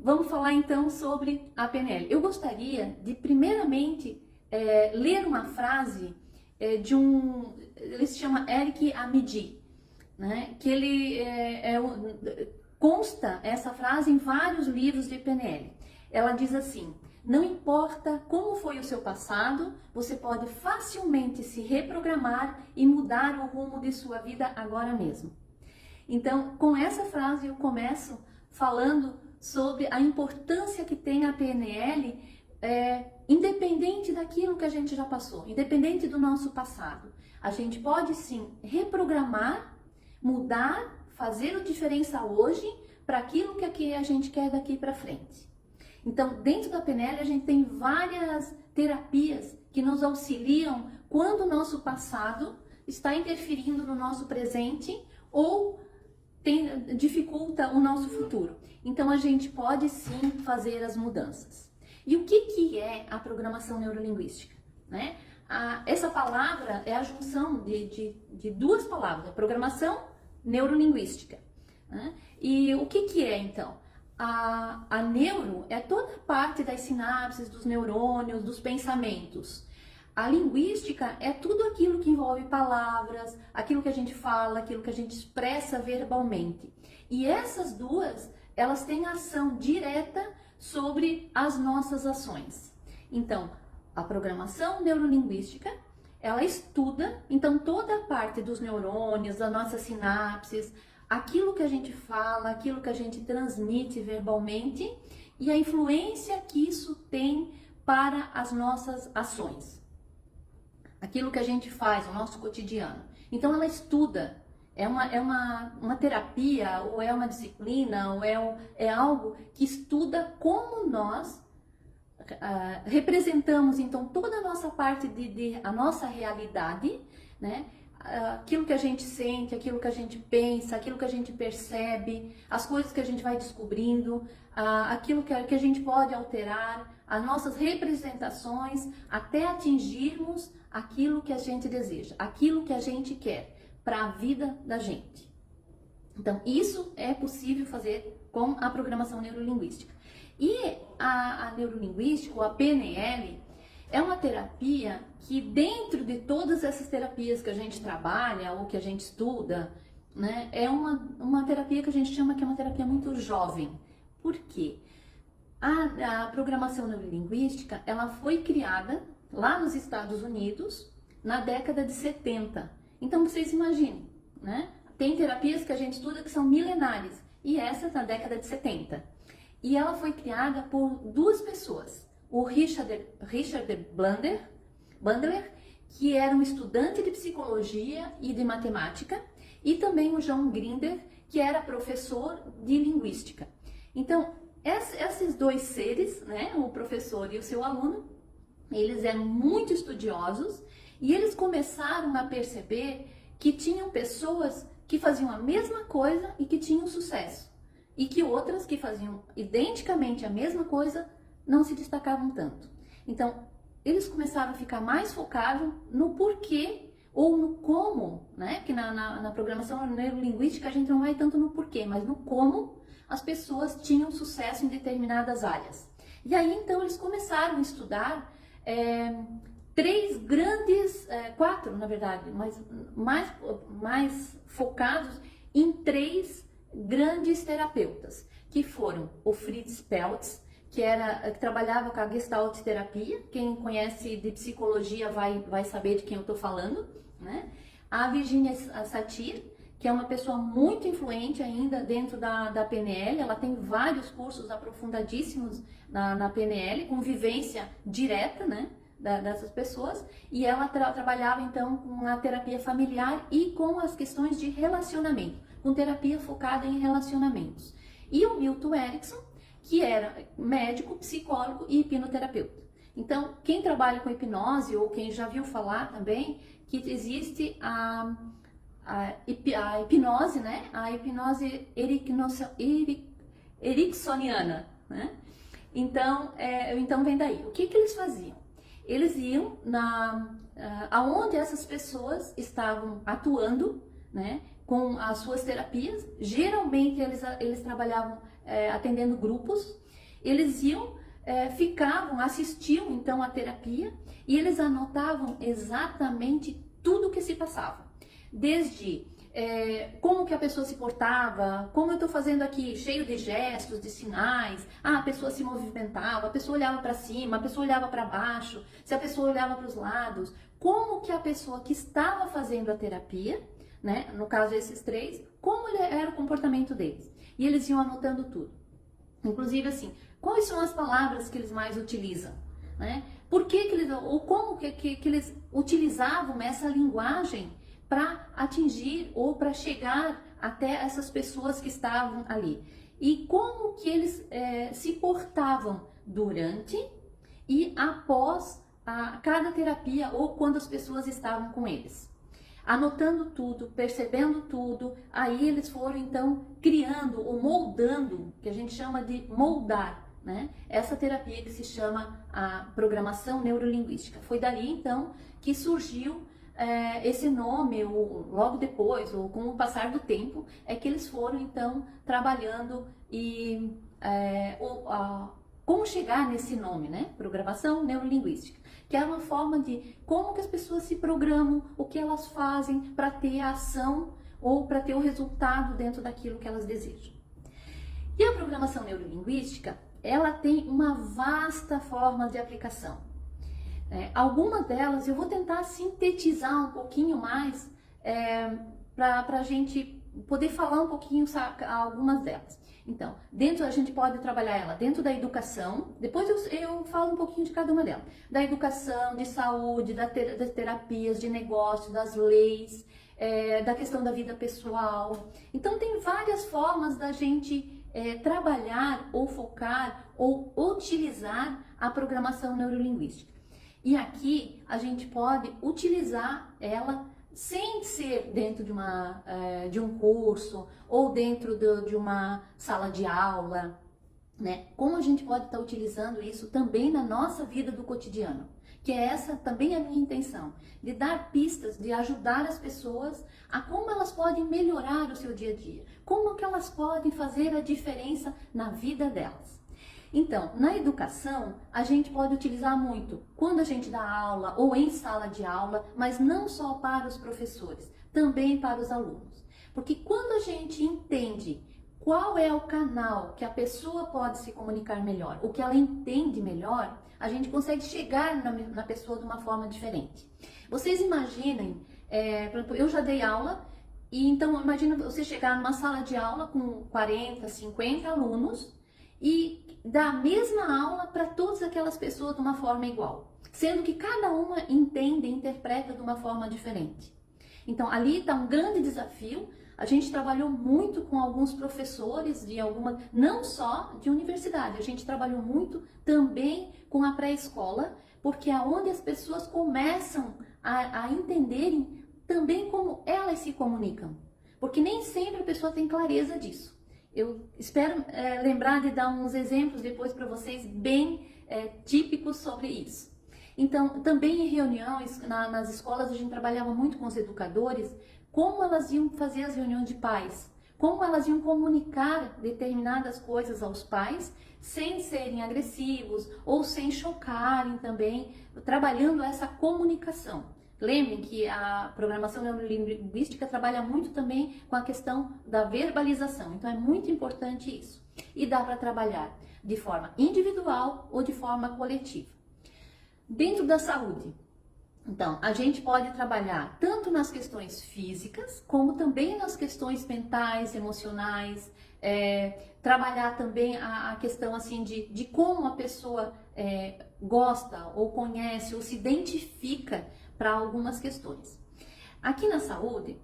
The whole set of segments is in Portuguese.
vamos falar então sobre a PNL. Eu gostaria de primeiramente ler uma frase de ele se chama Eric Amidi, né? Que ele consta essa frase em vários livros de PNL. Ela diz assim: não importa como foi o seu passado, você pode facilmente se reprogramar e mudar o rumo de sua vida agora mesmo. Então, com essa frase eu começo falando sobre a importância que tem a PNL, independente daquilo que a gente já passou, independente do nosso passado. A gente pode sim reprogramar, mudar, fazer a diferença hoje para aquilo que a gente quer daqui para frente. Então, dentro da PNL a gente tem várias terapias que nos auxiliam quando o nosso passado está interferindo no nosso presente ou dificulta o nosso futuro. Então a gente pode sim fazer as mudanças. E o que é a programação neurolinguística, né? Essa palavra é a junção de duas palavras, a programação neurolinguística, né? E o que é então? A neuro é toda parte das sinapses, dos neurônios, dos pensamentos. A linguística é tudo aquilo que envolve palavras, aquilo que a gente fala, aquilo que a gente expressa verbalmente. E essas duas, elas têm ação direta sobre as nossas ações. Então, a programação neurolinguística, ela estuda, então, toda a parte dos neurônios, das nossas sinapses, aquilo que a gente fala, aquilo que a gente transmite verbalmente e a influência que isso tem para as nossas ações. Aquilo que a gente faz, o nosso cotidiano. Então ela estuda, é uma terapia, ou é uma disciplina, ou é algo que estuda como nós representamos então toda a nossa parte a nossa realidade, né? Aquilo que a gente sente, aquilo que a gente pensa, aquilo que a gente percebe, as coisas que a gente vai descobrindo, aquilo que a gente pode alterar, as nossas representações, até atingirmos aquilo que a gente deseja, aquilo que a gente quer para a vida da gente. Então, isso é possível fazer com a programação neurolinguística. E a neurolinguística, ou a PNL, é uma terapia que, dentro de todas essas terapias que a gente trabalha ou que a gente estuda, né, é uma terapia que a gente chama que é uma terapia muito jovem. Por quê? A programação neurolinguística, ela foi criada lá nos Estados Unidos na década de 70. Então vocês imaginem, né? Tem terapias que a gente estuda que são milenares e essa na década de 70. E ela foi criada por duas pessoas. O Richard Bandler, que era um estudante de psicologia e de matemática, e também o John Grinder, que era professor de linguística. Então, esses dois seres, né, o professor e o seu aluno, eles eram muito estudiosos e eles começaram a perceber que tinham pessoas que faziam a mesma coisa e que tinham sucesso, e que outras que faziam identicamente a mesma coisa não se destacavam tanto. Então, eles começaram a ficar mais focados no porquê ou no como, né? Que na programação neurolinguística a gente não vai tanto no porquê, mas no como as pessoas tinham sucesso em determinadas áreas. E aí, então, eles começaram a estudar quatro, na verdade, mas mais focados em três grandes terapeutas, que foram o Fritz Perls, que trabalhava com a Gestalt terapia. Quem conhece de psicologia vai saber de quem eu estou falando, né? A Virginia Satir, que é uma pessoa muito influente ainda dentro da PNL, ela tem vários cursos aprofundadíssimos na PNL, com vivência direta, né, dessas pessoas, e ela trabalhava então com a terapia familiar e com as questões de relacionamento, com terapia focada em relacionamentos. E o Milton Erickson, que era médico, psicólogo e hipnoterapeuta. Então, quem trabalha com hipnose, ou quem já viu falar também, que existe a hipnose, né? A hipnose ericksoniana, né? Então vem daí. O que eles faziam? Eles iam aonde essas pessoas estavam atuando, né? Com as suas terapias. Geralmente eles trabalhavam atendendo grupos, Eles iam, ficavam, assistiam então à terapia e eles anotavam exatamente tudo o que se passava. Desde como que a pessoa se portava, como eu estou fazendo aqui, cheio de gestos, de sinais, a pessoa se movimentava, a pessoa olhava para cima, a pessoa olhava para baixo, se a pessoa olhava para os lados, como que a pessoa que estava fazendo a terapia, né, no caso esses três, como era o comportamento deles. E eles iam anotando tudo. Inclusive assim, quais são as palavras que eles mais utilizam, né? Por que eles, ou como que eles utilizavam essa linguagem para atingir ou para chegar até essas pessoas que estavam ali. E como que eles se portavam durante e após cada terapia ou quando as pessoas estavam com eles. Anotando tudo, percebendo tudo, aí eles foram então criando ou moldando, que a gente chama de moldar, né? Essa terapia que se chama a programação neurolinguística. Foi dali então que surgiu esse nome, ou logo depois, ou com o passar do tempo, é que eles foram então trabalhando e como chegar nesse nome, né? Programação neurolinguística, que é uma forma de como que as pessoas se programam, o que elas fazem para ter a ação ou para ter o resultado dentro daquilo que elas desejam. E a programação neurolinguística, ela tem uma vasta forma de aplicação. Algumas delas eu vou tentar sintetizar um pouquinho mais para a gente poder falar um pouquinho algumas delas. Então, a gente pode trabalhar ela dentro da educação, depois eu falo um pouquinho de cada uma delas. Da educação, de saúde, das terapias, de negócio, das leis, da questão da vida pessoal. Então, tem várias formas da gente trabalhar ou focar ou utilizar a programação neurolinguística. E aqui a gente pode utilizar ela sem ser dentro de um curso ou dentro de uma sala de aula, né? Como a gente pode estar utilizando isso também na nossa vida do cotidiano, que é essa também a minha intenção, de dar pistas, de ajudar as pessoas a como elas podem melhorar o seu dia a dia, como que elas podem fazer a diferença na vida delas. Então, na educação, a gente pode utilizar muito quando a gente dá aula ou em sala de aula, mas não só para os professores, também para os alunos. Porque quando a gente entende qual é o canal que a pessoa pode se comunicar melhor, o que ela entende melhor, a gente consegue chegar na pessoa de uma forma diferente. Vocês imaginem, por exemplo, eu já dei aula, e então imagina você chegar numa sala de aula com 40, 50 alunos, e dar a mesma aula para todas aquelas pessoas de uma forma igual, sendo que cada uma entende e interpreta de uma forma diferente. Então, ali está um grande desafio. A gente trabalhou muito com alguns professores não só de universidade, a gente trabalhou muito também com a pré-escola, porque é onde as pessoas começam a entenderem também como elas se comunicam, porque nem sempre a pessoa tem clareza disso. Eu espero lembrar de dar uns exemplos depois para vocês bem típicos sobre isso. Então, também em reuniões, nas escolas, a gente trabalhava muito com os educadores, como elas iam fazer as reuniões de pais, como elas iam comunicar determinadas coisas aos pais, sem serem agressivos ou sem chocarem também, trabalhando essa comunicação. Lembrem que a programação neurolinguística trabalha muito também com a questão da verbalização, então é muito importante isso. E dá para trabalhar de forma individual ou de forma coletiva. Dentro da saúde, então, a gente pode trabalhar tanto nas questões físicas, como também nas questões mentais, emocionais, trabalhar também a questão assim de como a pessoa gosta ou conhece ou se identifica para algumas questões. Aqui na saúde,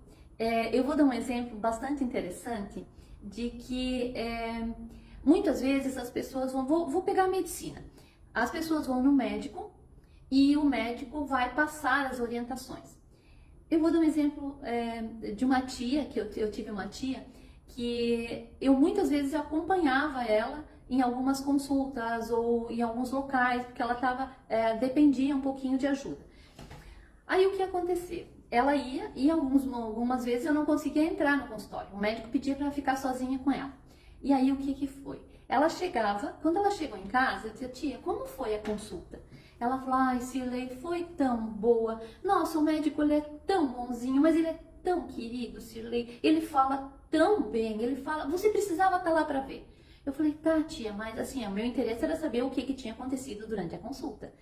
eu vou dar um exemplo bastante interessante de que muitas vezes as pessoas vou pegar a medicina, as pessoas vão no médico e o médico vai passar as orientações. Eu vou dar um exemplo de uma tia, que eu tive uma tia, que eu muitas vezes acompanhava ela em algumas consultas ou em alguns locais, porque ela dependia um pouquinho de ajuda. Aí o que aconteceu? Ela ia e algumas vezes eu não conseguia entrar no consultório. O médico pedia para ficar sozinha com ela. E aí o que foi? Ela chegava, quando ela chegou em casa, eu dizia, tia, como foi a consulta? Ela falou, ai, Cirlei, foi tão boa. Nossa, o médico, ele é tão bonzinho, mas ele é tão querido, Cirlei. Ele fala tão bem, ele fala, você precisava estar lá para ver. Eu falei, tá, tia, mas assim, o meu interesse era saber o que tinha acontecido durante a consulta.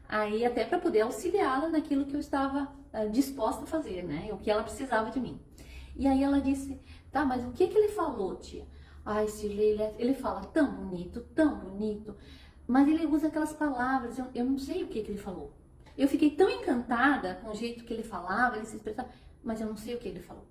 Aí, até para poder auxiliá-la naquilo que eu estava disposta a fazer, né? O que ela precisava de mim. E aí ela disse, tá, mas o que ele falou, tia? Ai, Cirlei, ele fala tão bonito, mas ele usa aquelas palavras, eu não sei o que ele falou. Eu fiquei tão encantada com o jeito que ele falava, ele se expressava, mas eu não sei o que ele falou.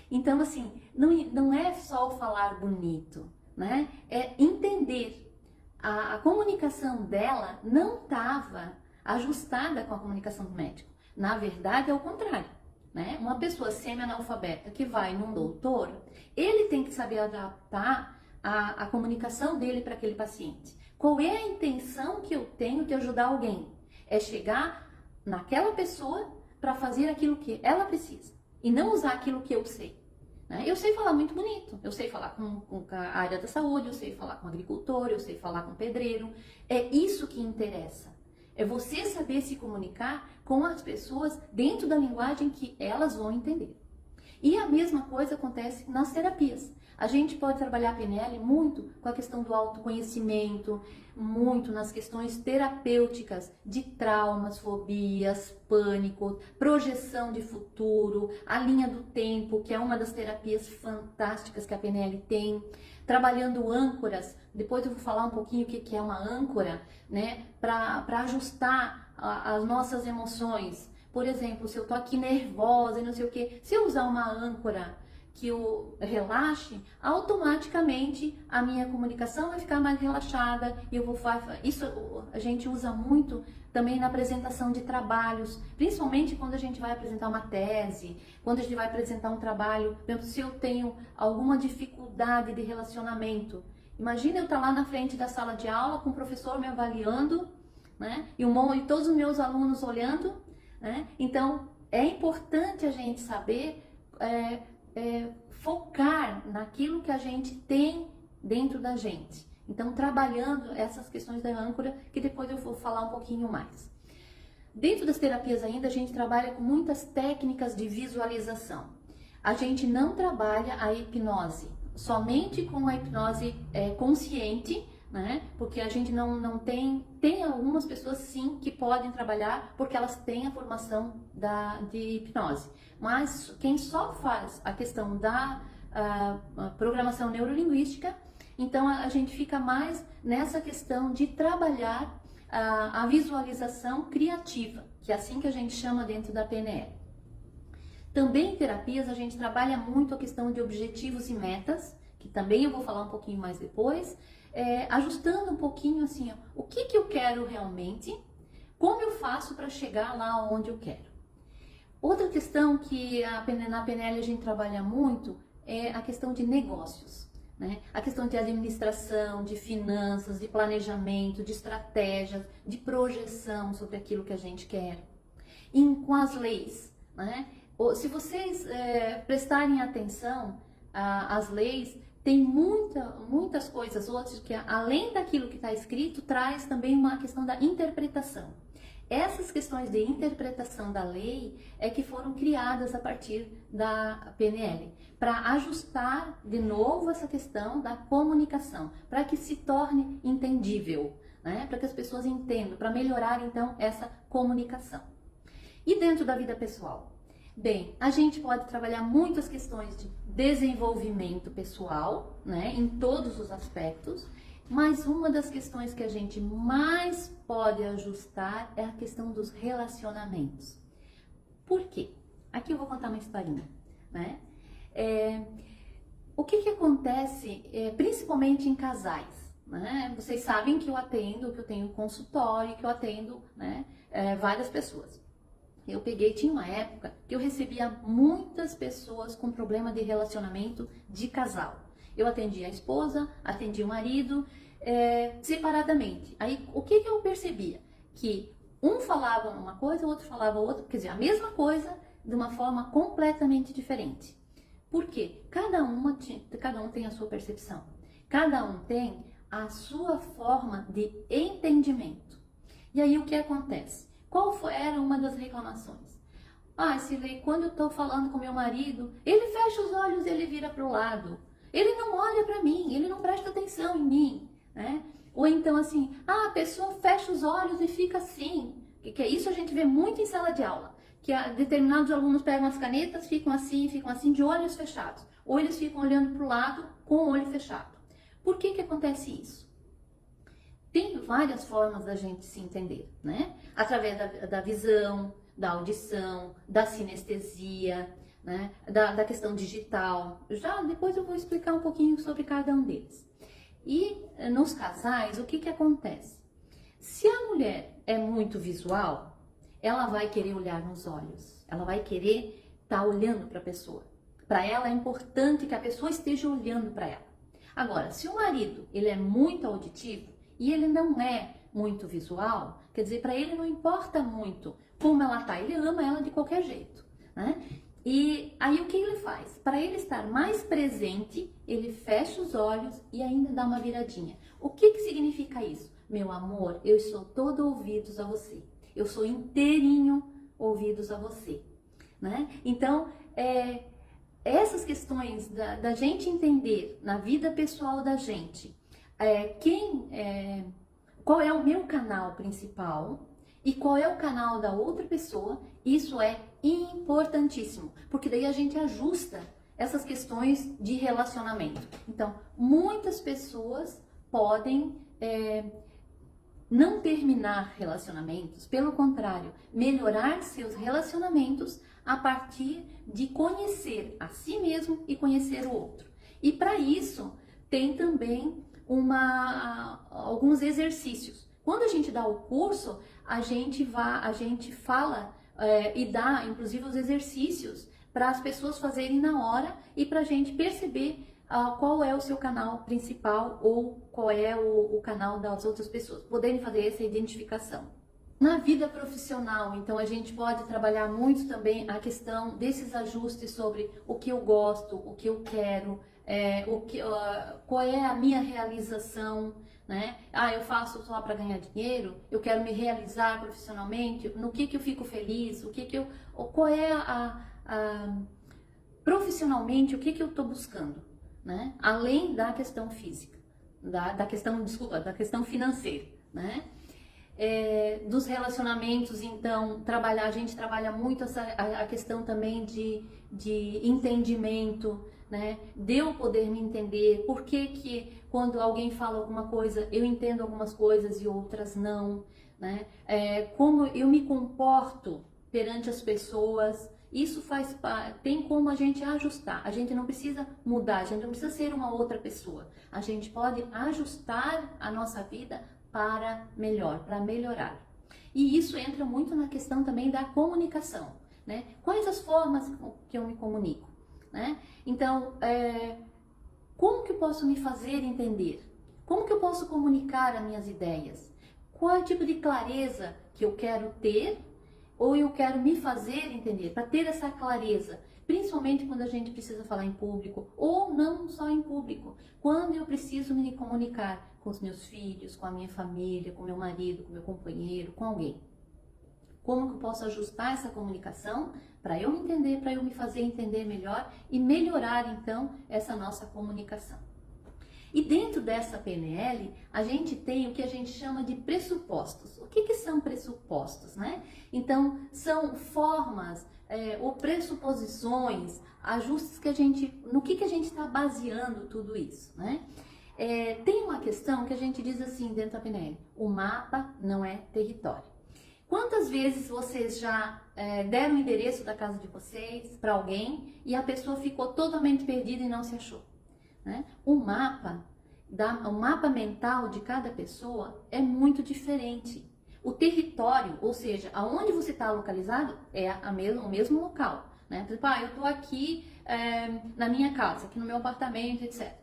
Então, assim, não é só o falar bonito, né? É entender. A comunicação dela não estava ajustada com a comunicação do médico. Na verdade, é o contrário, né? Uma pessoa semi-analfabeta que vai num doutor, ele tem que saber adaptar a comunicação dele para aquele paciente. Qual é a intenção que eu tenho de ajudar alguém? É chegar naquela pessoa para fazer aquilo que ela precisa e não usar aquilo que eu sei. Né? Eu sei falar muito bonito, eu sei falar com a área da saúde, eu sei falar com agricultor, eu sei falar com pedreiro. É isso que interessa. É você saber se comunicar com as pessoas dentro da linguagem que elas vão entender. E a mesma coisa acontece nas terapias. A gente pode trabalhar a PNL muito com a questão do autoconhecimento, muito nas questões terapêuticas de traumas, fobias, pânico, projeção de futuro, a linha do tempo, que é uma das terapias fantásticas que a PNL tem, trabalhando âncoras. Depois eu vou falar um pouquinho o que é uma âncora, né, para ajustar as nossas emoções. Por exemplo, se eu tô aqui nervosa e não sei o que, se eu usar uma âncora que eu relaxe, automaticamente a minha comunicação vai ficar mais relaxada e eu vou fazer. Isso a gente usa muito também na apresentação de trabalhos, principalmente quando a gente vai apresentar uma tese, quando a gente vai apresentar um trabalho. Por exemplo, se eu tenho alguma dificuldade de relacionamento, imagina eu estar lá na frente da sala de aula com o professor me avaliando, né? E todos os meus alunos olhando, né? Então é importante a gente saber focar naquilo que a gente tem dentro da gente. Então, trabalhando essas questões da âncora, que depois eu vou falar um pouquinho mais. Dentro das terapias ainda, a gente trabalha com muitas técnicas de visualização. A gente não trabalha a hipnose somente com a hipnose consciente, né? Porque a gente não tem algumas pessoas sim que podem trabalhar porque elas têm a formação de hipnose. Mas quem só faz a questão da programação neurolinguística, então a gente fica mais nessa questão de trabalhar a visualização criativa, que é assim que a gente chama dentro da PNL. Também em terapias a gente trabalha muito a questão de objetivos e metas, que também eu vou falar um pouquinho mais depois, ajustando um pouquinho assim, ó, o que eu quero realmente, como eu faço para chegar lá onde eu quero. Outra questão que na PNL a gente trabalha muito é a questão de negócios, né? A questão de administração, de finanças, de planejamento, de estratégias, de projeção sobre aquilo que a gente quer. E com as leis, né? Se vocês prestarem atenção às leis, tem muitas coisas outras que, além daquilo que está escrito, traz também uma questão da interpretação. Essas questões de interpretação da lei é que foram criadas a partir da PNL, para ajustar de novo essa questão da comunicação, para que se torne entendível, né? Para que as pessoas entendam, para melhorar então essa comunicação. E dentro da vida pessoal? Bem, a gente pode trabalhar muitas questões de desenvolvimento pessoal, né, em todos os aspectos, mas uma das questões que a gente mais pode ajustar é a questão dos relacionamentos. Por quê? Aqui eu vou contar uma historinha, né? O que acontece principalmente em casais, né? Vocês sabem que eu tenho consultório, que eu atendo, né, várias pessoas. Tinha uma época que eu recebia muitas pessoas com problema de relacionamento de casal. Eu atendia a esposa, atendia o marido, separadamente. Aí, o que eu percebia? Que um falava uma coisa, o outro falava outra, quer dizer, a mesma coisa de uma forma completamente diferente. Por quê? Cada um tem a sua percepção. Cada um tem a sua forma de entendimento. E aí o que acontece? Era uma das reclamações? Ah, Silvia, quando eu estou falando com meu marido, ele fecha os olhos e ele vira para o lado. Ele não olha para mim, ele não presta atenção em mim, né? Ou então assim, a pessoa fecha os olhos e fica assim. Que é isso a gente vê muito em sala de aula. Que determinados alunos pegam as canetas, ficam assim de olhos fechados. Ou eles ficam olhando para o lado com o olho fechado. Por que acontece isso? Tem várias formas da gente se entender, né? Através da visão, da audição, da sinestesia, né? Da questão digital. Já depois eu vou explicar um pouquinho sobre cada um deles. E nos casais, o que acontece? Se a mulher é muito visual, ela vai querer olhar nos olhos, ela vai querer estar olhando para a pessoa. Para ela é importante que a pessoa esteja olhando para ela. Agora, se o marido ele é muito auditivo e ele não é muito visual, quer dizer, para ele não importa muito como ela tá, ele ama ela de qualquer jeito, né? E aí o que ele faz? Para ele estar mais presente, ele fecha os olhos e ainda dá uma viradinha. O que significa isso? Meu amor, eu sou todo ouvidos a você. Eu sou inteirinho ouvidos a você, né? Então, essas questões da gente entender na vida pessoal da gente, qual é o meu canal principal e qual é o canal da outra pessoa, isso é importantíssimo, porque daí a gente ajusta essas questões de relacionamento. Então, muitas pessoas podem não terminar relacionamentos, pelo contrário, melhorar seus relacionamentos a partir de conhecer a si mesmo e conhecer o outro. E para isso, tem também alguns exercícios. Quando a gente dá o curso, a gente fala e dá, inclusive, os exercícios para as pessoas fazerem na hora e para a gente perceber qual é o seu canal principal ou qual é o canal das outras pessoas, poderem fazer essa identificação. Na vida profissional, então, a gente pode trabalhar muito também a questão desses ajustes sobre o que eu gosto, o que eu quero, qual é a minha realização, né? Eu faço só para ganhar dinheiro, eu quero me realizar profissionalmente, no que eu fico feliz, qual é profissionalmente, o que eu estou buscando, né? Além da questão física, da questão financeira, né? Dos relacionamentos, então, a gente trabalha muito a questão também de entendimento, né? De eu poder me entender, por que quando alguém fala alguma coisa, eu entendo algumas coisas e outras não, né? Como eu me comporto perante as pessoas, isso tem como a gente ajustar, a gente não precisa mudar, a gente não precisa ser uma outra pessoa, a gente pode ajustar a nossa vida para melhorar. E isso entra muito na questão também da comunicação, né? Quais as formas que eu me comunico, né? Então, como que eu posso me fazer entender? Como que eu posso comunicar as minhas ideias? Qual é o tipo de clareza que eu quero ter ou eu quero me fazer entender? Para ter essa clareza, principalmente quando a gente precisa falar em público, ou não só em público, quando eu preciso me comunicar com os meus filhos, com a minha família, com meu marido, com meu companheiro, com alguém. Como que eu posso ajustar essa comunicação para eu me entender, para eu me fazer entender melhor e melhorar então essa nossa comunicação. E dentro dessa PNL, a gente tem o que a gente chama de pressupostos. O que são pressupostos, né? Então, são formas ou pressuposições, ajustes no que a gente está baseando tudo isso, né? Tem uma questão que a gente diz assim dentro da PNL: o mapa não é território. Quantas vezes vocês já deram o endereço da casa de vocês para alguém e a pessoa ficou totalmente perdida e não se achou, né? O mapa mental de cada pessoa é muito diferente. O território, ou seja, aonde você está localizado, é o mesmo local, né? Por exemplo, eu estou aqui na minha casa, aqui no meu apartamento, etc.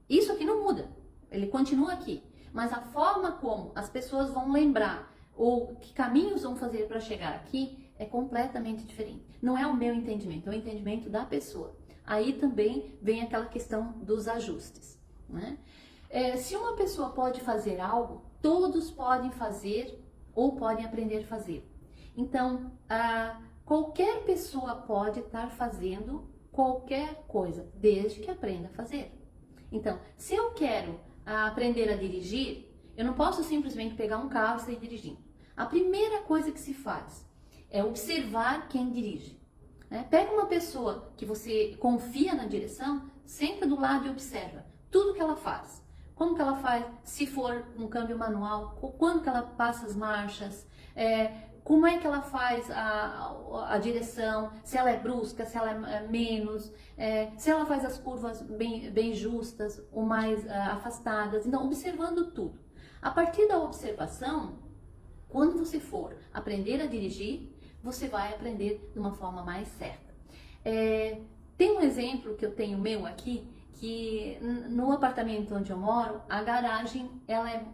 Isso aqui não muda, ele continua aqui. Mas a forma como as pessoas vão lembrar ou que caminhos vão fazer para chegar aqui é completamente diferente. Não é o meu entendimento, é o entendimento da pessoa. Aí também vem aquela questão dos ajustes, né? Se uma pessoa pode fazer algo, todos podem fazer ou podem aprender a fazer. Então, qualquer pessoa pode estar fazendo qualquer coisa, desde que aprenda a fazer. Então, se eu quero aprender a dirigir, eu não posso simplesmente pegar um carro e sair dirigindo. A primeira coisa que se faz é observar quem dirige. Pega uma pessoa que você confia na direção, senta do lado e observa tudo que ela faz. Como que ela faz, se for um câmbio manual, quando que ela passa as marchas, como é que ela faz a direção, se ela é brusca, se ela é menos, se ela faz as curvas bem justas ou mais afastadas. Então, observando tudo. A partir da observação, quando você for aprender a dirigir, você vai aprender de uma forma mais certa. Tem um exemplo que eu tenho meu aqui, que no apartamento onde eu moro, a garagem ela é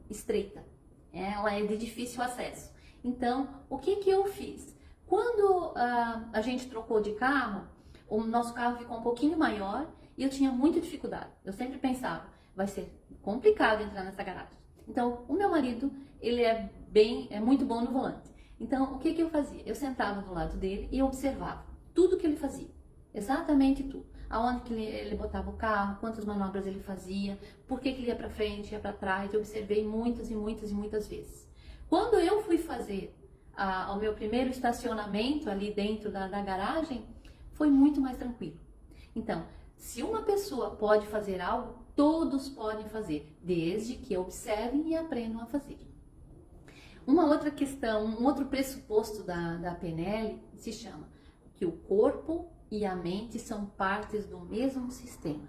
estreita, ela é de difícil acesso. Então, o que eu fiz? Quando a gente trocou de carro, o nosso carro ficou um pouquinho maior e eu tinha muita dificuldade. Eu sempre pensava, vai ser complicado entrar nessa garagem. Então, o meu marido, ele é muito bom no volante. Então, o que eu fazia? Eu sentava do lado dele e observava tudo que ele fazia, exatamente tudo. Aonde que ele botava o carro, quantas manobras ele fazia, por que ele ia para frente, ia para trás. Eu observei muitas e muitas e muitas vezes. Quando eu fui fazer o meu primeiro estacionamento ali dentro da garagem, foi muito mais tranquilo. Então, se uma pessoa pode fazer algo, todos podem fazer, desde que observem e aprendam a fazer. Uma outra questão, um outro pressuposto da PNL se chama que o corpo e a mente são partes do mesmo sistema.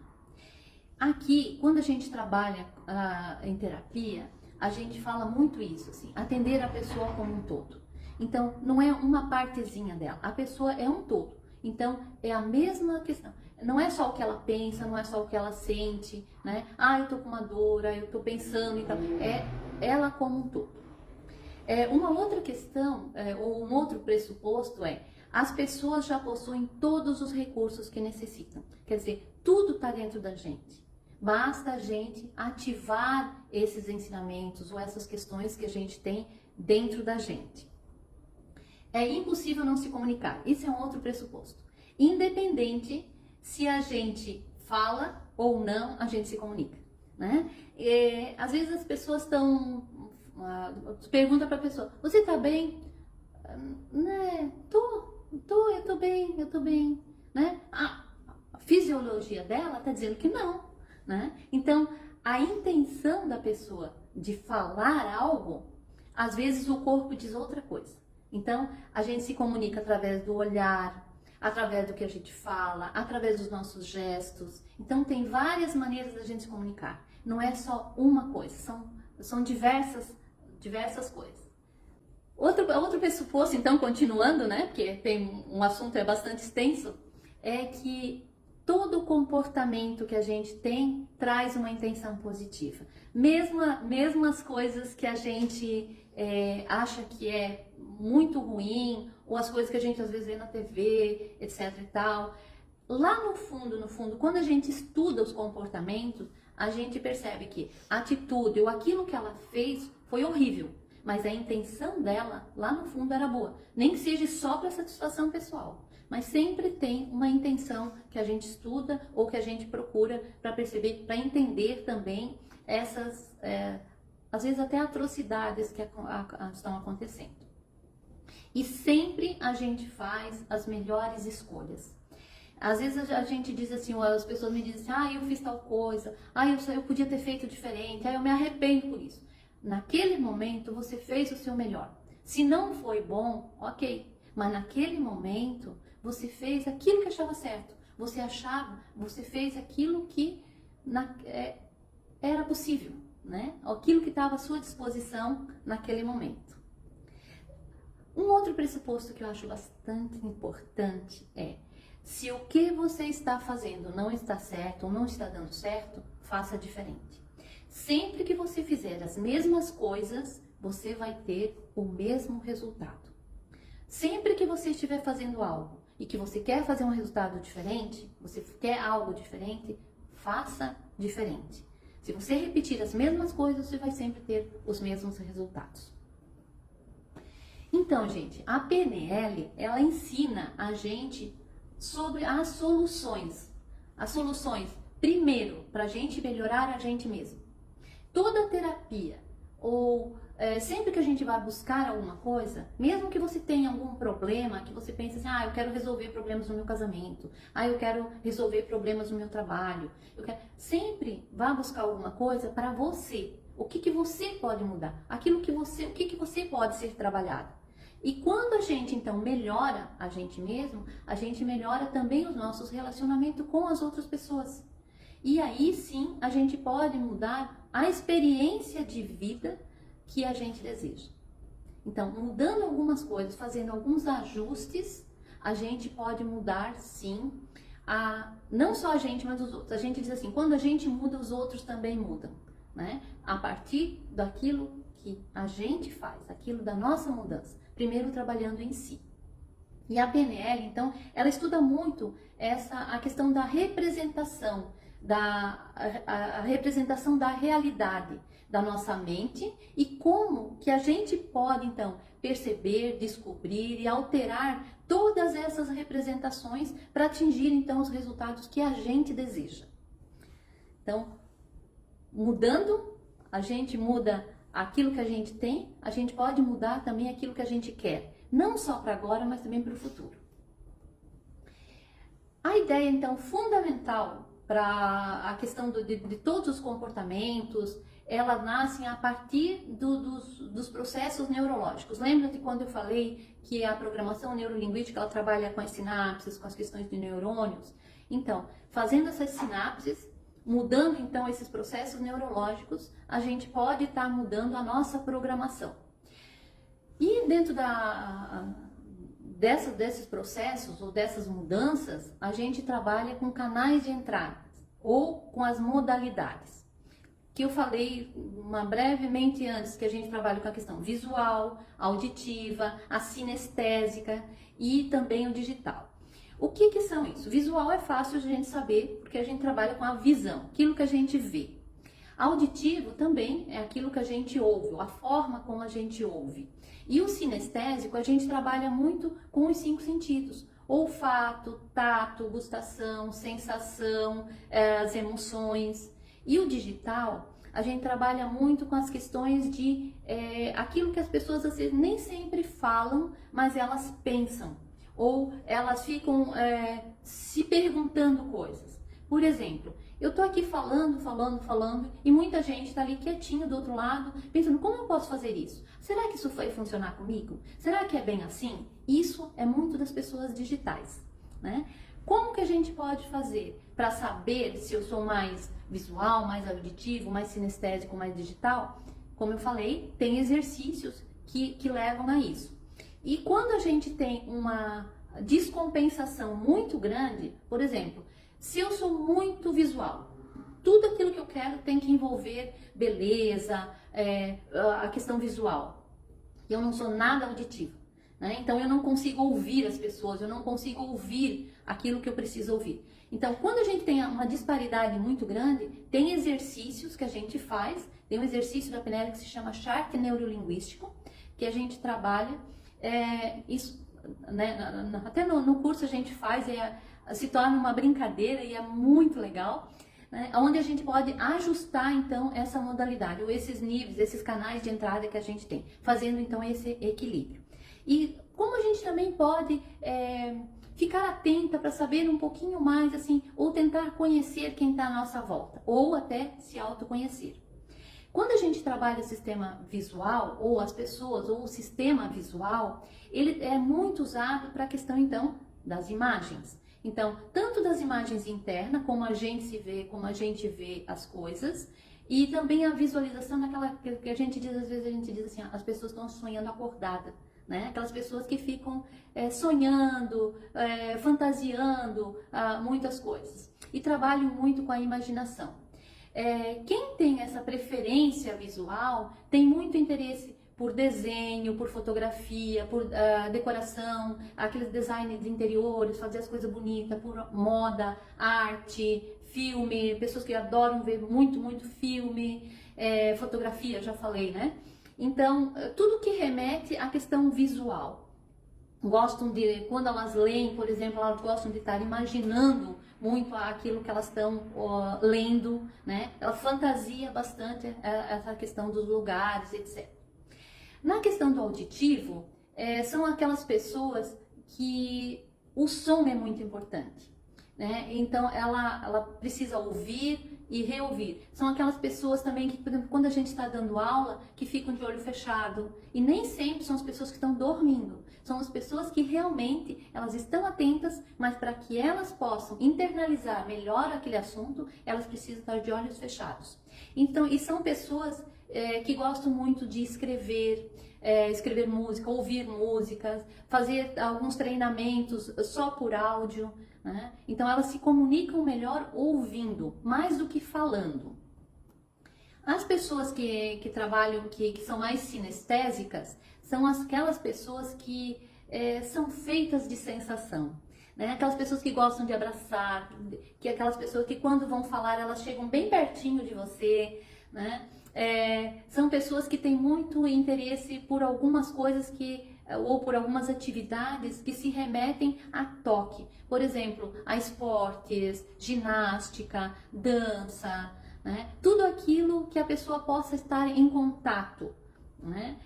Aqui, quando a gente trabalha em terapia, a gente fala muito isso, assim, atender a pessoa como um todo. Então, não é uma partezinha dela, a pessoa é um todo. Então, é a mesma questão. Não é só o que ela pensa, não é só o que ela sente, né? Eu tô com uma dor, eu tô pensando, então, é ela como um todo. Uma outra questão, ou um outro pressuposto as pessoas já possuem todos os recursos que necessitam. Quer dizer, tudo está dentro da gente. Basta a gente ativar esses ensinamentos ou essas questões que a gente tem dentro da gente. É impossível não se comunicar. Isso é um outro pressuposto. Independente se a gente fala ou não, a gente se comunica, né? Às vezes as pessoas pergunta para a pessoa, você tá bem? Né? Eu tô bem, né? A fisiologia dela tá dizendo que não, né? Então, a intenção da pessoa de falar algo, às vezes o corpo diz outra coisa. Então, a gente se comunica através do olhar, através do que a gente fala, através dos nossos gestos. Então, tem várias maneiras da gente se comunicar. Não é só uma coisa, são diversas coisas. Outro pressuposto, então, continuando, né, porque tem um assunto bastante extenso, é que todo comportamento que a gente tem traz uma intenção positiva. Mesmo as coisas que a gente acha que é muito ruim, ou as coisas que a gente às vezes vê na TV, etc e tal, lá no fundo, quando a gente estuda os comportamentos, a gente percebe que a atitude ou aquilo que ela fez foi horrível, mas a intenção dela, lá no fundo, era boa. Nem que seja só para satisfação pessoal, mas sempre tem uma intenção que a gente estuda ou que a gente procura para perceber, para entender também essas, às vezes até atrocidades que estão acontecendo. E sempre a gente faz as melhores escolhas. Às vezes a gente diz assim, as pessoas me dizem assim, eu fiz tal coisa, eu podia ter feito diferente, eu me arrependo por isso. Naquele momento você fez o seu melhor. Se não foi bom, ok, mas naquele momento você fez aquilo que achava certo. Você fez aquilo que era possível, né? Aquilo que estava à sua disposição naquele momento. Um outro pressuposto que eu acho bastante importante se o que você está fazendo não está certo ou não está dando certo, faça diferente. Sempre que você fizer as mesmas coisas, você vai ter o mesmo resultado. Sempre que você estiver fazendo algo e que você quer fazer um resultado diferente, você quer algo diferente, faça diferente. Se você repetir as mesmas coisas, você vai sempre ter os mesmos resultados. Então, gente, a PNL, ela ensina a gente sobre as soluções. As soluções, primeiro, para a gente melhorar a gente mesmo. Toda terapia, ou sempre que a gente vai buscar alguma coisa, mesmo que você tenha algum problema, que você pense assim, eu quero resolver problemas no meu casamento, eu quero resolver problemas no meu trabalho, sempre vá buscar alguma coisa para você. O que você pode mudar? O que você pode ser trabalhado? E quando a gente, então, melhora a gente mesmo, a gente melhora também os nossos relacionamentos com as outras pessoas. E aí, sim, a gente pode mudar a experiência de vida que a gente deseja. Então, mudando algumas coisas, fazendo alguns ajustes, a gente pode mudar, sim, não só a gente, mas os outros. A gente diz assim, quando a gente muda, os outros também mudam, né? A partir daquilo que a gente faz, aquilo da nossa mudança. Primeiro trabalhando em si. E a PNL, então, ela estuda muito a questão da representação, a representação da realidade da nossa mente e como que a gente pode, então, perceber, descobrir e alterar todas essas representações para atingir, então, os resultados que a gente deseja. Então, mudando, a gente muda aquilo que a gente tem, a gente pode mudar também aquilo que a gente quer. Não só para agora, mas também para o futuro. A ideia, então, fundamental para a questão de todos os comportamentos, ela nasce a partir dos processos neurológicos. Lembra de quando eu falei que a programação neurolinguística, ela trabalha com as sinapses, com as questões de neurônios? Então, fazendo essas sinapses, mudando então esses processos neurológicos, a gente pode estar mudando a nossa programação. E dentro desses processos ou dessas mudanças, a gente trabalha com canais de entrada ou com as modalidades. Que eu falei brevemente antes, que a gente trabalha com a questão visual, auditiva, a sinestésica e também o digital. O que são isso? Visual é fácil a gente saber, porque a gente trabalha com a visão, aquilo que a gente vê. Auditivo também é aquilo que a gente ouve, a forma como a gente ouve. E o sinestésico, a gente trabalha muito com os 5 sentidos. Olfato, tato, gustação, sensação, as emoções. E o digital, a gente trabalha muito com as questões de aquilo que as pessoas assim, nem sempre falam, mas elas pensam. Ou elas ficam se perguntando coisas. Por exemplo, eu tô aqui falando e muita gente tá ali quietinho do outro lado, pensando, como eu posso fazer isso? Será que isso vai funcionar comigo? Será que é bem assim? Isso é muito das pessoas digitais, né? Como que a gente pode fazer para saber se eu sou mais visual, mais auditivo, mais sinestésico, mais digital? Como eu falei, tem exercícios que levam a isso. E quando a gente tem uma descompensação muito grande, por exemplo, se eu sou muito visual, tudo aquilo que eu quero tem que envolver beleza, a questão visual. E eu não sou nada auditivo, né? Então eu não consigo ouvir as pessoas, eu não consigo ouvir aquilo que eu preciso ouvir. Então, quando a gente tem uma disparidade muito grande, tem exercícios que a gente faz, tem um exercício da PNL que se chama chart neurolinguístico, que a gente trabalha isso, né, até no curso a gente faz, se torna uma brincadeira e é muito legal, né, onde a gente pode ajustar então essa modalidade, ou esses níveis, esses canais de entrada que a gente tem, fazendo então esse equilíbrio. E como a gente também pode ficar atenta para saber um pouquinho mais, assim, ou tentar conhecer quem está à nossa volta, ou até se autoconhecer. Quando a gente trabalha o sistema visual, ou as pessoas, ou o sistema visual, ele é muito usado para a questão, então, das imagens. Então, tanto das imagens internas, como a gente se vê, como a gente vê as coisas, e também a visualização daquela que a gente diz, às vezes a gente diz assim, as pessoas estão sonhando acordada, né? Aquelas pessoas que ficam sonhando, fantasiando muitas coisas. E trabalham muito com a imaginação. Quem tem essa preferência visual tem muito interesse por desenho, por fotografia, por decoração, aqueles designs de interiores, fazer as coisas bonitas, por moda, arte, filme, pessoas que adoram ver muito filme, fotografia, já falei, né? Então, tudo que remete à questão visual. Gostam de, quando elas leem, por exemplo, elas gostam de estar imaginando muito aquilo que elas estão lendo, né? Ela fantasia bastante essa questão dos lugares, etc. Na questão do auditivo, são aquelas pessoas que o som é muito importante, né? Então ela precisa ouvir e reouvir. São aquelas pessoas também que, por exemplo, quando a gente está dando aula, que ficam de olho fechado, e nem sempre são as pessoas que estão dormindo. São as pessoas que realmente elas estão atentas, mas para que elas possam internalizar melhor aquele assunto, elas precisam estar de olhos fechados. Então, e são pessoas que gostam muito de escrever, escrever música, ouvir músicas, fazer alguns treinamentos só por áudio, né? Então elas se comunicam melhor ouvindo, mais do que falando. As pessoas que trabalham, que são mais sinestésicas, são aquelas pessoas que são feitas de sensação, né? Aquelas pessoas que gostam de abraçar, que aquelas pessoas que quando vão falar elas chegam bem pertinho de você, né? São pessoas que têm muito interesse por algumas coisas ou por algumas atividades que se remetem a toque. Por exemplo, a esportes, ginástica, dança, né? Tudo aquilo que a pessoa possa estar em contato, né?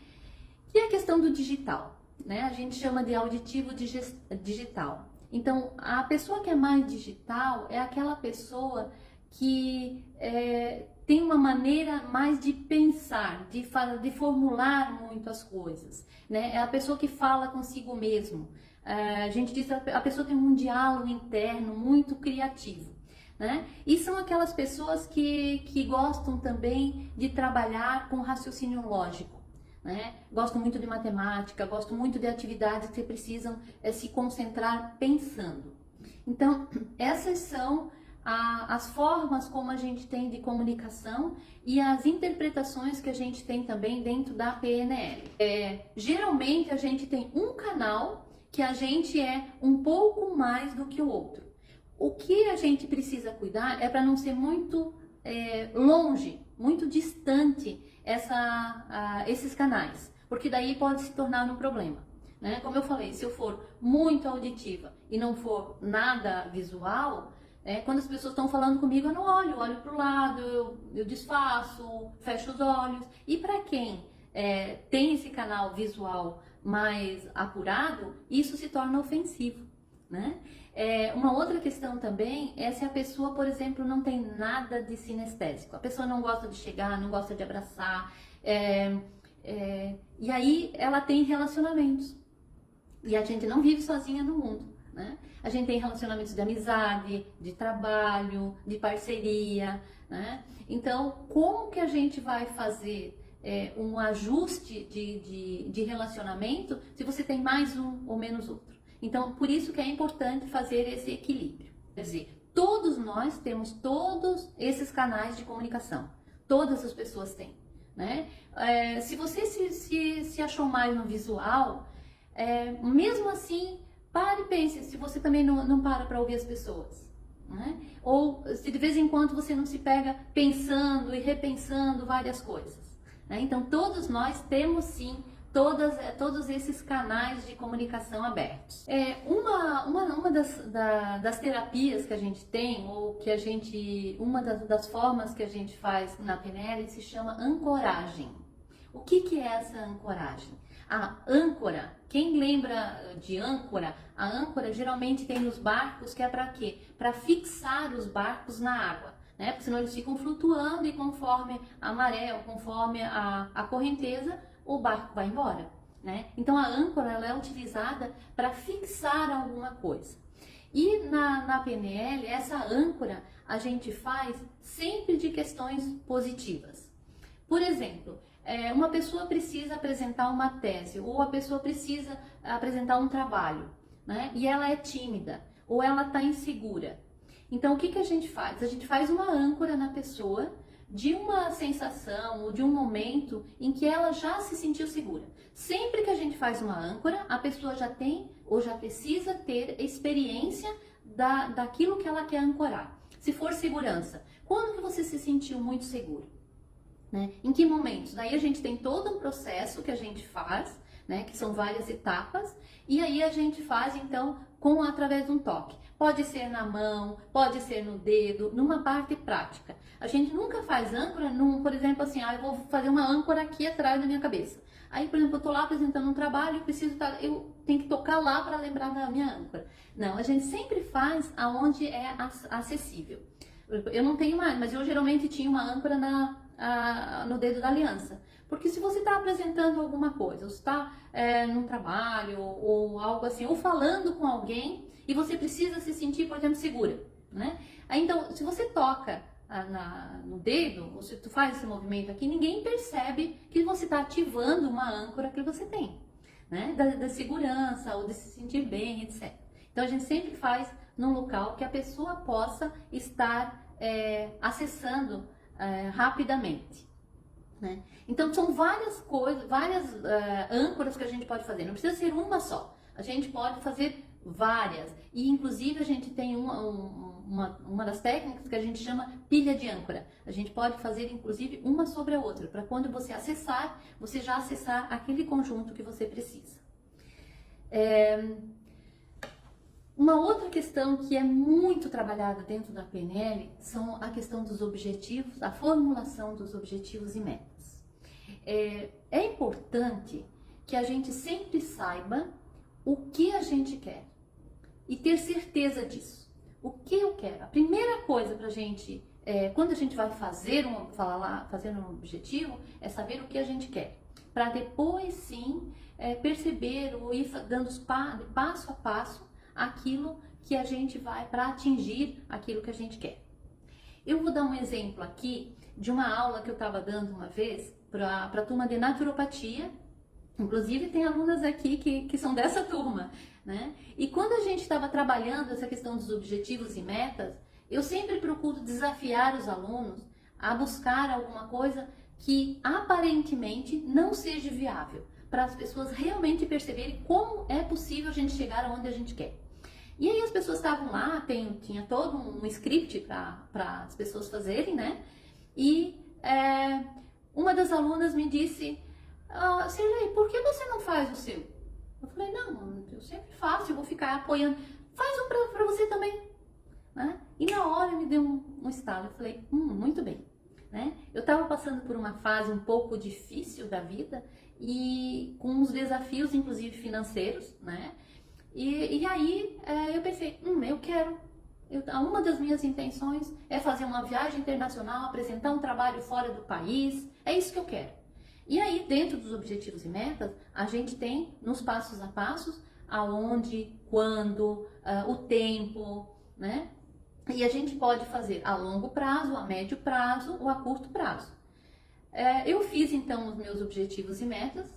E a questão do digital, né? A gente chama de auditivo digital. Então, a pessoa que é mais digital é aquela pessoa que tem uma maneira mais de pensar, de formular muito as coisas, né? É a pessoa que fala consigo mesmo. A gente diz que a pessoa tem um diálogo interno muito criativo, né? E são aquelas pessoas que gostam também de trabalhar com raciocínio lógico, né? Gostam muito de matemática, gostam muito de atividades que precisam se concentrar pensando. Então, essas são as formas como a gente tem de comunicação e as interpretações que a gente tem também dentro da PNL. Geralmente a gente tem um canal que a gente é um pouco mais do que o outro. O que a gente precisa cuidar é para não ser muito longe, muito distante esses canais, porque daí pode se tornar um problema, né? Como eu falei, se eu for muito auditiva e não for nada visual, quando as pessoas estão falando comigo, eu não olho para o lado, eu disfarço, fecho os olhos. E para quem tem esse canal visual mais apurado, isso se torna ofensivo, né? Uma outra questão também é se a pessoa, por exemplo, não tem nada de sinestésico. A pessoa não gosta de chegar, não gosta de abraçar, e aí ela tem relacionamentos. E a gente não vive sozinha no mundo, né? A gente tem relacionamentos de amizade, de trabalho, de parceria, né? Então, como que a gente vai fazer um ajuste de relacionamento se você tem mais um ou menos outro? Então, por isso que é importante fazer esse equilíbrio. Quer dizer, todos nós temos todos esses canais de comunicação. Todas as pessoas têm, né? Se você se achou mais no visual, mesmo assim, pare e pense se você também não para ouvir as pessoas, né? Ou se de vez em quando você não se pega pensando e repensando várias coisas, né? Então, todos nós temos sim todos esses canais de comunicação abertos. Uma das terapias que a gente tem, ou que uma das formas que a gente faz na PNL se chama ancoragem. O que é essa ancoragem? A âncora, quem lembra de âncora? A âncora geralmente tem nos barcos, que é para quê? Para fixar os barcos na água, né? Porque senão eles ficam flutuando e conforme a maré, ou conforme a correnteza, o barco vai embora, né? Então a âncora ela é utilizada para fixar alguma coisa. E na PNL, essa âncora a gente faz sempre de questões positivas. Por exemplo, uma pessoa precisa apresentar uma tese, ou a pessoa precisa apresentar um trabalho, né? E ela é tímida, ou ela está insegura. Então o que a gente faz? A gente faz uma âncora na pessoa de uma sensação ou de um momento em que ela já se sentiu segura. Sempre que a gente faz uma âncora, a pessoa já tem ou já precisa ter experiência daquilo que ela quer ancorar. Se for segurança, quando que você se sentiu muito seguro? Né? Em que momentos? Daí a gente tem todo um processo que a gente faz, né? Que são várias etapas, e aí a gente faz então através de um toque. Pode ser na mão, pode ser no dedo, numa parte prática. A gente nunca faz âncora por exemplo, assim, eu vou fazer uma âncora aqui atrás da minha cabeça. Aí, por exemplo, eu tô lá apresentando um trabalho, eu tenho que tocar lá para lembrar da minha âncora. Não, a gente sempre faz aonde é acessível. Eu não tenho mais, mas eu geralmente tinha uma âncora no dedo da aliança. Porque se você está apresentando alguma coisa, ou está num trabalho, ou algo assim, ou falando com alguém, e você precisa se sentir, por exemplo, segura, né? Aí, então, se você toca no dedo, ou se tu faz esse movimento aqui, ninguém percebe que você está ativando uma âncora que você tem, né? Da segurança, ou de se sentir bem, etc. Então, a gente sempre faz num local que a pessoa possa estar acessando rapidamente. Né? Então são várias coisas, várias âncoras que a gente pode fazer, não precisa ser uma só, a gente pode fazer várias, e inclusive a gente tem uma das técnicas que a gente chama pilha de âncora. A gente pode fazer inclusive uma sobre a outra, para quando você acessar, você já acessar aquele conjunto que você precisa. Uma outra questão que é muito trabalhada dentro da PNL são a questão dos objetivos, a formulação dos objetivos e metas. É importante que a gente sempre saiba o que a gente quer e ter certeza disso. O que eu quero? A primeira coisa para a gente, quando a gente vai fazer um objetivo, é saber o que a gente quer. Para depois sim perceber ou ir dando passo a passo aquilo que a gente vai para atingir aquilo que a gente quer. Eu vou dar um exemplo aqui de uma aula que eu estava dando uma vez para a turma de naturopatia. Inclusive tem alunas aqui que são dessa turma, né? E quando a gente estava trabalhando essa questão dos objetivos e metas, eu sempre procuro desafiar os alunos a buscar alguma coisa que aparentemente não seja viável, para as pessoas realmente perceberem como é possível a gente chegar aonde a gente quer. E aí as pessoas estavam lá, tinha todo um script para as pessoas fazerem, né? E uma das alunas me disse: Sirlei, por que você não faz o seu? Eu falei: não, eu sempre faço, eu vou ficar apoiando. Faz um para você também, né? E na hora me deu um estalo, eu falei: muito bem. Né? Eu estava passando por uma fase um pouco difícil da vida e com uns desafios, inclusive financeiros, né? E aí eu pensei, eu quero. Uma das minhas intenções é fazer uma viagem internacional, apresentar um trabalho fora do país, é isso que eu quero. E aí, dentro dos objetivos e metas, a gente tem nos passos a passos, aonde, quando, o tempo, né? E a gente pode fazer a longo prazo, a médio prazo ou a curto prazo. Eu fiz então os meus objetivos e metas,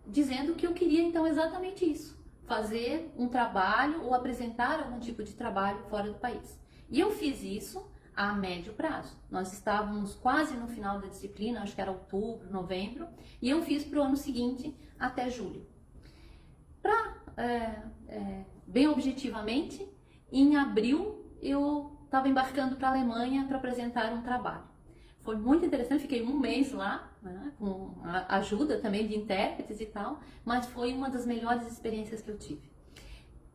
dizendo que eu queria então exatamente isso. Fazer um trabalho ou apresentar algum tipo de trabalho fora do país. E eu fiz isso a médio prazo. Nós estávamos quase no final da disciplina, acho que era outubro, novembro, e eu fiz para o ano seguinte até julho. Bem objetivamente, em abril eu estava embarcando para a Alemanha para apresentar um trabalho. Foi muito interessante, fiquei um mês lá, né, com a ajuda também de intérpretes e tal, mas foi uma das melhores experiências que eu tive.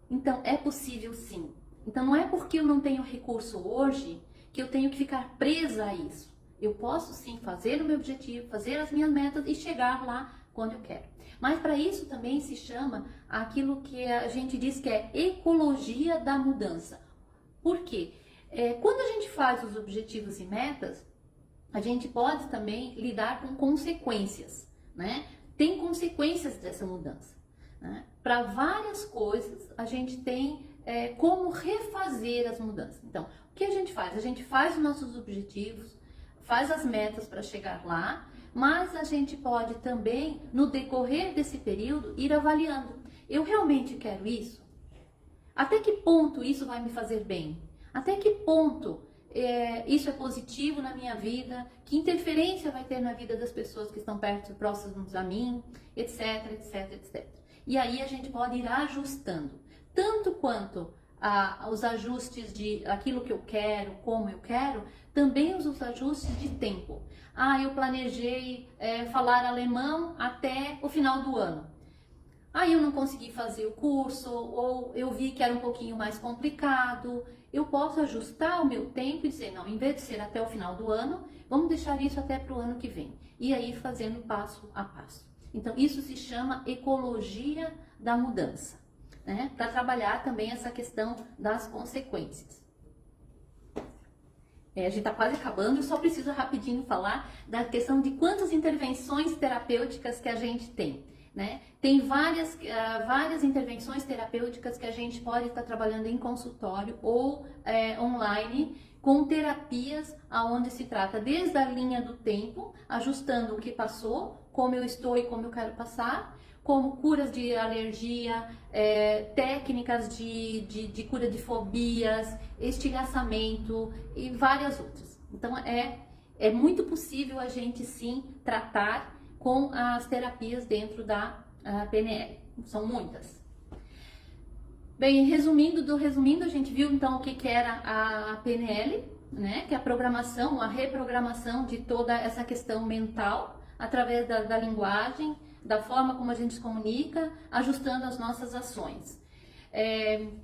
Então, é possível sim. Então, não é porque eu não tenho recurso hoje que eu tenho que ficar presa a isso. Eu posso sim fazer o meu objetivo, fazer as minhas metas e chegar lá quando eu quero. Mas para isso também se chama aquilo que a gente diz que é ecologia da mudança. Por quê? Quando a gente faz os objetivos e metas, a gente pode também lidar com consequências, né? Tem consequências dessa mudança, né? Para várias coisas, a gente tem como refazer as mudanças. Então, o que a gente faz? A gente faz os nossos objetivos, faz as metas para chegar lá, mas a gente pode também, no decorrer desse período, ir avaliando. Eu realmente quero isso? Até que ponto isso vai me fazer bem? Até que ponto isso é positivo na minha vida? Que interferência vai ter na vida das pessoas que estão perto, próximas a mim, etc, etc, etc. E aí a gente pode ir ajustando, tanto quanto os ajustes de aquilo que eu quero, como eu quero, também os ajustes de tempo. Eu planejei falar alemão até o final do ano. Aí eu não consegui fazer o curso, ou eu vi que era um pouquinho mais complicado. Eu posso ajustar o meu tempo e dizer, não, em vez de ser até o final do ano, vamos deixar isso até para o ano que vem. E aí fazendo passo a passo. Então isso se chama ecologia da mudança, né? Para trabalhar também essa questão das consequências. A gente está quase acabando, eu só preciso rapidinho falar da questão de quantas intervenções terapêuticas que a gente tem. Né? Tem várias intervenções terapêuticas que a gente pode estar trabalhando em consultório ou online, com terapias onde se trata desde a linha do tempo, ajustando o que passou, como eu estou e como eu quero passar, como curas de alergia, técnicas de cura de fobias, estilhaçamento e várias outras. Então é muito possível a gente sim tratar com as terapias dentro da PNL. São muitas. Bem, resumindo, a gente viu então o que era a PNL, né? Que é a programação, a reprogramação de toda essa questão mental através da linguagem, da forma como a gente se comunica, ajustando as nossas ações.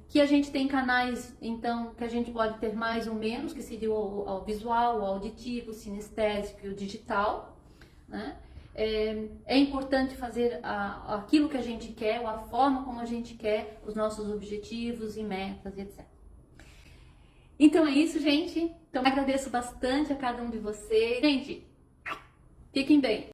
Que a gente tem canais, então, que a gente pode ter mais ou menos, que seria o visual, o auditivo, o sinestésico e o digital, né? É importante fazer aquilo que a gente quer, ou a forma como a gente quer, os nossos objetivos e metas, etc. Então é isso, gente. Então agradeço bastante a cada um de vocês. Gente, fiquem bem.